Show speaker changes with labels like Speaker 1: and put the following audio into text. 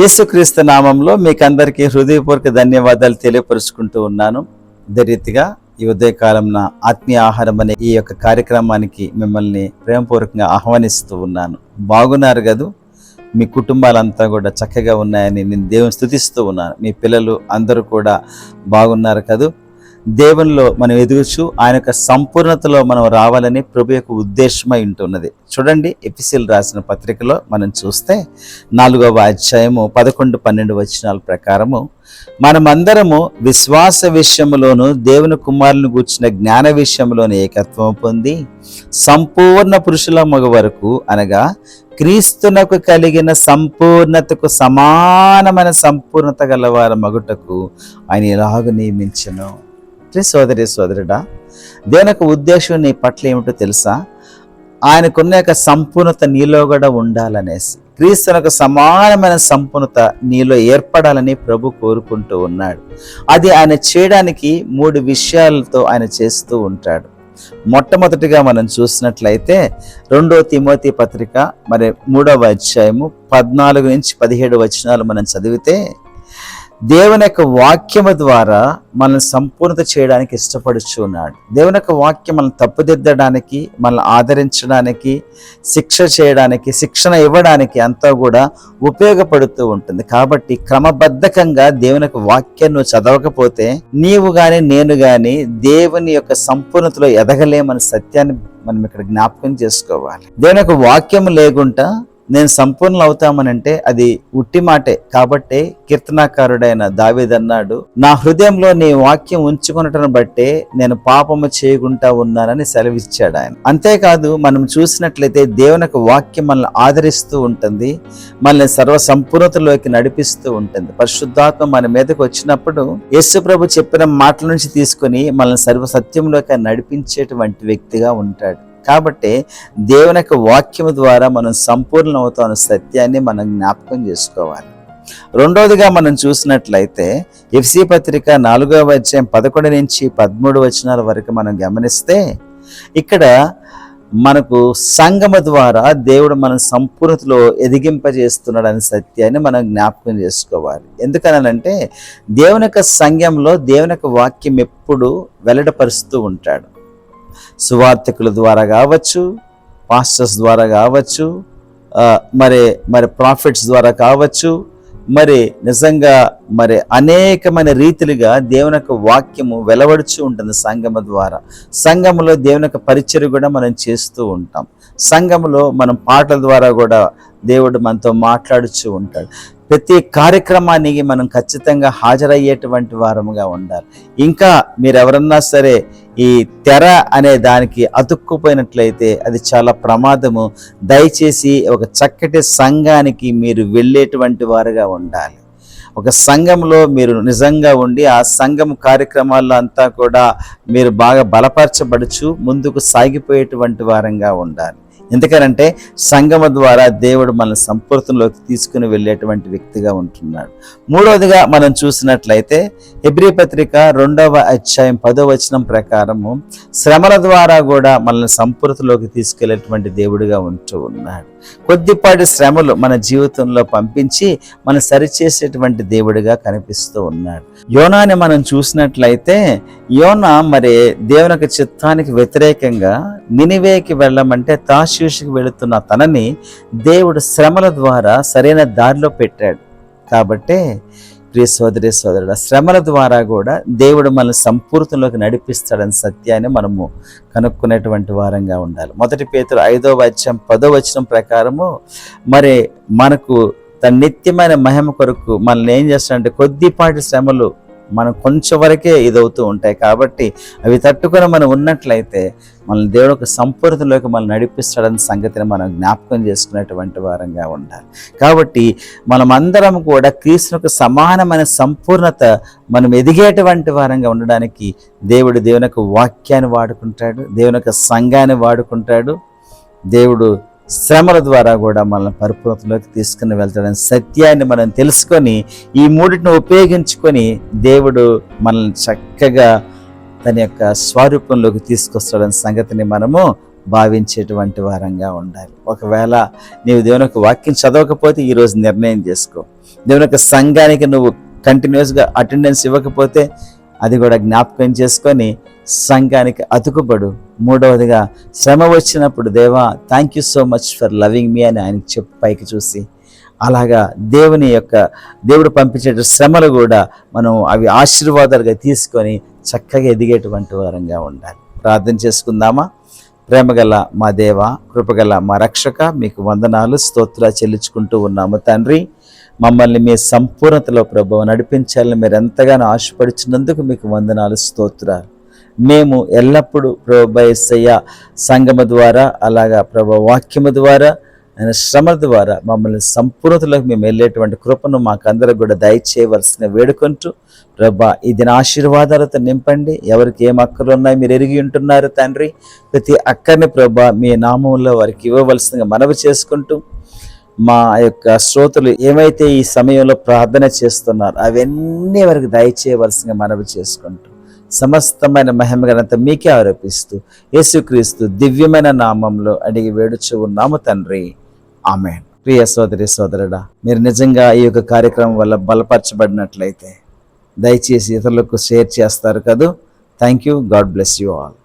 Speaker 1: యేసుక్రీస్తు నామంలో మీకందరికీ హృదయపూర్వక ధన్యవాదాలు తెలియపరుచుకుంటూ ఉన్నాను. ఇదే రీతిగా ఈ ఉదయకాలం ఆత్మీయ ఆహారం అనే ఈ యొక్క కార్యక్రమానికి మిమ్మల్ని ప్రేమపూర్వకంగా ఆహ్వానిస్తూ ఉన్నాను. బాగున్నారు కదూ? మీ కుటుంబాలంతా కూడా చక్కగా ఉన్నాయని నేను దేవుని స్తుతిస్తూ ఉన్నాను. మీ పిల్లలు అందరూ కూడా బాగున్నారు కదూ? దేవునిలో మనం ఎదుగుచు ఆయన యొక్క సంపూర్ణతలో మనం రావాలని ప్రభు యొక్క ఉద్దేశమై ఉంటున్నది. చూడండి, ఎఫెసీయులకు రాసిన పత్రికలో మనం చూస్తే 4వ అధ్యాయము 11-12 వచనాల ప్రకారము మనమందరము విశ్వాస విషయములోను దేవుని కుమారుని గూర్చిన జ్ఞాన విషయంలోని ఏకత్వం పొంది సంపూర్ణ పురుషుల మగ వరకు అనగా క్రీస్తునకు కలిగిన సంపూర్ణతకు సమానమైన సంపూర్ణత గలవారి మగుటకు ఆయన ఇలాగ నియమించెను. సోదరి సోదరుడా, దేవుని యొక్క ఉద్దేశం నీ పట్ల ఏమిటో తెలుసా? ఆయనకున్న యొక్క సంపూర్ణత నీలో కూడా ఉండాలనేసి, క్రీస్తునకు సమానమైన సంపూర్ణత నీలో ఏర్పడాలని ప్రభు కోరుకుంటూ ఉన్నాడు. అది ఆయన చేయడానికి 3 విషయాలతో ఆయన చేస్తూ ఉంటాడు. మొట్టమొదటిగా మనం చూసినట్లయితే 2వ తిమోతి పత్రిక 3వ అధ్యాయము 14-17 వచనాలు మనం చదివితే, దేవుని యొక్క వాక్యము ద్వారా మనల్ని సంపూర్ణత చేయడానికి ఇష్టపడుచున్నాడు. దేవుని యొక్క వాక్యం మనల్ని తప్పుదిద్దడానికి, మనల్ని ఆదరించడానికి, శిక్ష చేయడానికి, శిక్షణ ఇవ్వడానికి అంతా కూడా ఉపయోగపడుతూ ఉంటుంది. కాబట్టి క్రమబద్ధకంగా దేవుని యొక్క వాక్యాన్ని నువ్వు చదవకపోతే నీవు కానీ నేను కానీ దేవుని యొక్క సంపూర్ణతలో ఎదగలేమని సత్యాన్ని మనం ఇక్కడ జ్ఞాపకం చేసుకోవాలి. దేవుని యొక్క వాక్యం లేకుండా నేను సంపూర్ణ అవుతామనంటే అది ఉట్టి మాటే. కాబట్టి కీర్తనాకారుడైన దావీదు అన్నాడు, నా హృదయంలో నీ వాక్యం ఉంచుకున్నటను బట్టే నేను పాపము చేయకుండా ఉన్నానని సెలవిచ్చాడు ఆయన. అంతేకాదు, మనం చూసినట్లయితే దేవుని యొక్క వాక్యం మనల్ని ఆదరిస్తూ ఉంటుంది, మనల్ని సర్వ సంపూర్ణతలోకి నడిపిస్తూ ఉంటుంది. పరిశుద్ధాత్మ మన మీదకి వచ్చినప్పుడు యేసు ప్రభు చెప్పిన మాటల నుంచి తీసుకుని మనల్ని సర్వ సత్యంలోకి నడిపించేటువంటి వ్యక్తిగా ఉంటాడు. కాబట్టి దేవుని యొక్క వాక్యం ద్వారా మనం సంపూర్ణ అవుతామన్న సత్యాన్ని మనం జ్ఞాపకం చేసుకోవాలి. రెండవదిగా మనం చూసినట్లయితే ఎఫెసీ పత్రిక 4వ అధ్యాయం 11-13 వచనాల వరకు మనం గమనిస్తే, ఇక్కడ మనకు సంఘము ద్వారా దేవుడు మన సంపూర్ణతలో ఎదిగింపజేస్తున్నాడు అనే సత్యాన్ని మనం జ్ఞాపకం చేసుకోవాలి. ఎందుకనంటే దేవుని యొక్క సంఘంలో దేవుని యొక్క వాక్యం ఎప్పుడు వెల్లడిపరుస్తూ ఉంటాడు. సువార్తికుల ద్వారా కావచ్చు, పాస్టర్స్ ద్వారా కావచ్చు, మరి ప్రాఫిట్స్ ద్వారా కావచ్చు, నిజంగా అనేకమైన రీతిలుగా దేవుని యొక్క వాక్యము వెలువడుచు ఉంటుంది సంఘము ద్వారా. సంఘములో దేవుని యొక్క పరిచర్య కూడా మనం చేస్తూ ఉంటాం. సంఘములో మనం పాటల ద్వారా కూడా దేవుడు మనతో మాట్లాడుచూ ఉంటాడు. ప్రతి కార్యక్రమానికి మనం ఖచ్చితంగా హాజరయ్యేటువంటి వారముగా ఉండాలి. ఇంకా మీరు ఎవరన్నా సరే ఈ తెర అనే దానికి అతుక్కుపోయినట్లయితే అది చాలా ప్రమాదము. దయచేసి ఒక చక్కటి సంఘానికి మీరు వెళ్ళేటువంటి వారుగా ఉండాలి. ఒక సంఘంలో మీరు నిజంగా ఉండి ఆ సంఘం కార్యక్రమాల్లో అంతా కూడా మీరు బాగా బలపరచబడుచు ముందుకు సాగిపోయేటువంటి వారంగా ఉండాలి. ఎందుకనంటే సంఘము ద్వారా దేవుడు మన సంపూర్ణలోకి తీసుకుని వెళ్ళేటువంటి వ్యక్తిగా ఉంటున్నాడు. మూడవదిగా మనం చూసినట్లయితే హెబ్రీ పత్రిక 2వ అధ్యాయం 10వ వచనం ప్రకారము శ్రమల ద్వారా కూడా మనల్ని సంపూర్ణలోకి తీసుకెళ్లేటువంటి దేవుడిగా ఉంటూ ఉన్నాడు. కొద్దిపాటి శ్రమలు మన జీవితంలో పంపించి మనం సరిచేసేటువంటి దేవుడిగా కనిపిస్తూ ఉన్నాడు. యోనాని మనం చూసినట్లయితే యోనా దేవుని యొక్క చిత్తానికి వ్యతిరేకంగా నినివేకి వెళ్ళమంటే తార్షీషుకి వెళుతున్న తనని దేవుడు శ్రమల ద్వారా సరైన దారిలో పెట్టాడు. కాబట్టి ప్రియ సోదరి సోదరుడు, శ్రమల ద్వారా కూడా దేవుడు మనల్ని సంపూర్ణలోకి నడిపిస్తాడని సత్యాన్ని మనము కనుక్కునేటువంటి వారంగా ఉండాలి. 1 పేతురు 5వ అధ్యాయం 10వ వచనం ప్రకారము మనకు తన నిత్యమైన మహిమ కొరకు మనల్ని ఏం చేస్తాడంటే కొద్దిపాటి శ్రమలు మనం కొంచెం వరకే ఇదవుతూ ఉంటాయి. కాబట్టి అవి తట్టుకొని మనం ఉన్నట్లయితే మనల్ని దేవుడు ఒక సంపూర్ణతలోకి మనం నడిపిస్తాడని సంగతిని మనం జ్ఞాపకం చేసుకునేటువంటి వారంగా ఉండాలి. కాబట్టి మనమందరం కూడా క్రీస్తుకు సమానమైన సంపూర్ణత మనం ఎదిగేటువంటి వారంగా ఉండడానికి దేవుని యొక్క వాక్యాన్ని వాడుకుంటాడు, దేవుని యొక్క సంఘాన్ని వాడుకుంటాడు. దేవుడు శ్రమల ద్వారా కూడా మనల్ని పరిపూర్ణతలోకి తీసుకుని వెళ్తాడని సత్యాన్ని మనం తెలుసుకొని ఈ మూడింటిని ఉపయోగించుకొని దేవుడు మనల్ని చక్కగా తన యొక్క స్వరూపంలోకి తీసుకొస్తాడని సంగతిని మనము భావించేటువంటి వారంగా ఉండాలి. ఒకవేళ నీవు దేవుని యొక్క వాక్యం చదవకపోతే ఈరోజు నిర్ణయం చేసుకో. దేవుని యొక్క సంఘానికి నువ్వు కంటిన్యూస్గా అటెండెన్స్ ఇవ్వకపోతే అది కూడా జ్ఞాపకం చేసుకొని సంఘానికి అతుకుపడు. మూడవదిగా శ్రమ వచ్చినప్పుడు దేవా thank you so much for loving మీ అని ఆయనకి చెప్పు పైకి చూసి. అలాగా దేవుడు పంపించే శ్రమలు కూడా మనం అవి ఆశీర్వాదాలుగా తీసుకొని చక్కగా ఎదిగేటువంటి వారంగా ఉండాలి. ప్రార్థన చేసుకుందామా? ప్రేమగల మా దేవ, కృపగల మా రక్షక, మీకు వందనాలు స్తోత్రాలు చెల్లించుకుంటూ ఉన్నాము తండ్రి. మమ్మల్ని మీ సంపూర్ణతలో ప్రభువు నడిపించాలని మీరు ఎంతగానో ఆశపడుచున్నందుకు మీకు వందనాలు స్తోత్రాలు. మేము ఎల్లప్పుడూ ప్రభువా యేసయ్య సంఘము ద్వారా, అలాగా ప్రభు వాక్యము ద్వారా, శ్రమ ద్వారా మమ్మల్ని సంపూర్ణతలోకి మేము వెళ్ళేటువంటి కృపను మాకందరికి కూడా దయచేయవలసిన వేడుకుంటూ ప్రభా ఈ దిన ఆశీర్వాదాలతో నింపండి. ఎవరికి ఏం అక్కర్లు ఉన్నాయి మీరు ఎరిగి ఉంటున్నారు తండ్రి. ప్రతి అక్కర్ని ప్రభా మీ నామంలో వారికి ఇవ్వవలసిందిగా మనవి చేసుకుంటూ, మా యొక్క శ్రోతలు ఏమైతే ఈ సమయంలో ప్రార్థన చేస్తున్నారు అవన్నీ వారికి దయచేయవలసిందిగా మనవి చేసుకుంటూ, సమస్తమైన మహిమ ఘనత మీకే ఆరోపిస్తూ యేసుక్రీస్తు దివ్యమైన నామంలో అడిగి వేడుచు ఉన్నాము తండ్రి. ఆమేన్. ప్రియ సోదరి సోదరుడా, మీరు నిజంగా ఈ యొక్క కార్యక్రమం వల్ల బలపరచబడినట్లయితే దయచేసి ఇతరులకు షేర్ చేస్తారు కదూ. Thank you. God bless you all.